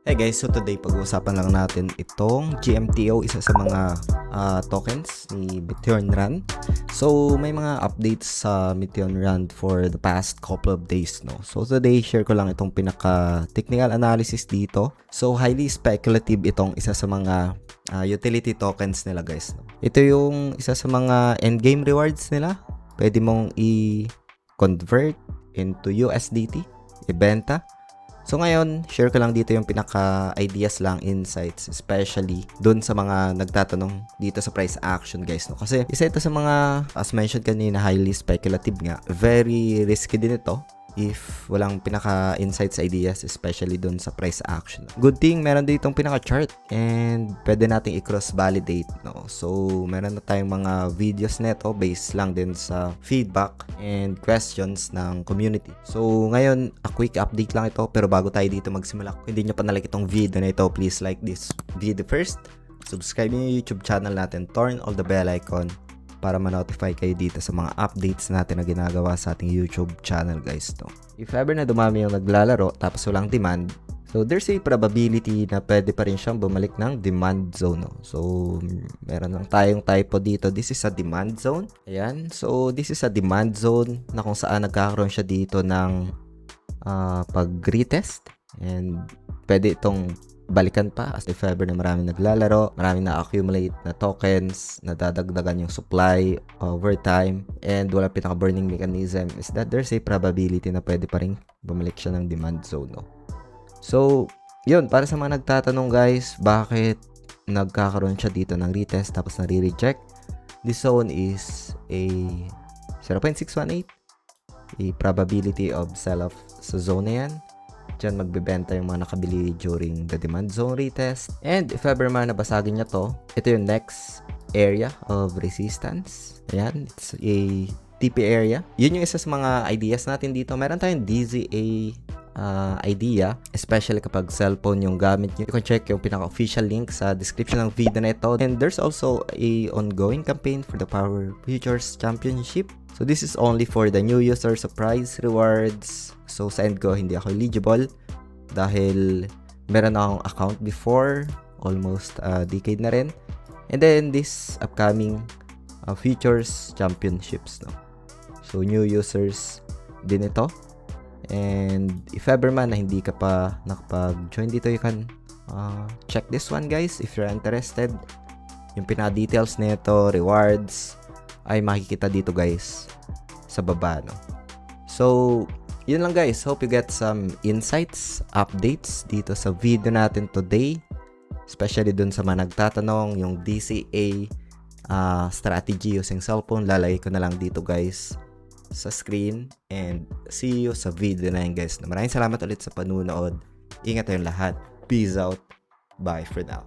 Hey guys, so today pag-uusapan lang natin itong GMTO, isa sa mga tokens ni Meteor Run. So may mga updates sa Meteor Run for the past couple of days, no. So today share ko lang itong pinaka technical analysis dito. So highly speculative itong isa sa mga utility tokens nila, guys, no? Ito yung isa sa mga endgame rewards nila. Pwede mong i-convert into USDT, ibenta. So ngayon, share ko lang dito yung pinaka-ideas lang, insights, especially dun sa mga nagtatanong dito sa price action, guys, no? Kasi isa ito sa mga, as mentioned kanina, highly speculative nga. Very risky din ito if walang pinaka-insights, ideas, especially dun sa price action. Good thing, meron ditong pinaka-chart and pwede nating i-cross-validate, no? So, meron na tayong mga videos neto based lang din sa feedback and questions ng community. So, ngayon, a quick update lang ito, pero bago tayo dito magsimula, kung hindi nyo pa nalike itong video na ito, please like this video first, subscribe yung YouTube channel natin, turn all the bell icon para ma-notify kayo dito sa mga updates natin na ginagawa sa ating YouTube channel, guys, no? If ever na dumami yung naglalaro tapos walang demand, so there's a probability na pwede pa rin siyang bumalik ng demand zone, no? So meron lang tayong typo dito. This is a demand zone. Ayan. So this is a demand zone na kung saan nagkakaroon siya dito ng pag-retest, and pwede itong balikan pa as if ever na maraming naglalaro, maraming na-accumulate na tokens, nadadagdagan yung supply over time, and wala pinaka-burning mechanism, is that there's a probability na pwede pa rin bumalik siya ng demand zone, no? So, yun, para sa mga nagtatanong, guys, bakit nagkakaroon siya dito ng retest tapos nare-reject, this zone is a 0.618, a probability of sell-off sa zone na yan. Diyan magbebenta yung mga nakabili during the demand zone retest. And if ever man nabasagin niya to, ito yung next area of resistance. Ayan, it's a TP area. Yun yung isa sa mga ideas natin dito. Meron tayong DZA idea, especially kapag cellphone yung gamit nyo. You can check yung pinaka-official link sa description ng video na ito. And there's also a ongoing campaign for the Power Futures Championship. So this is only for the new user surprise rewards. So sa end ko, hindi ako eligible dahil meron akong account before, almost a decade na rin. And then this upcoming futures championships, no. So new users din ito. And if ever man na hindi ka pa nakapag-join dito, you can check this one, guys, if you're interested. Yung pinaka-details nito, rewards, ay makikita dito, guys, sa baba, no. So, yun lang, guys. Hope you get some insights, updates dito sa video natin today. Especially dun sa mga nagtatanong, yung DCA strategy using cellphone. Lalagay ko na lang dito, guys, sa screen. And see you sa video na yun, guys. Maraming salamat ulit sa panunood. Ingat tayong lahat. Peace out. Bye for now.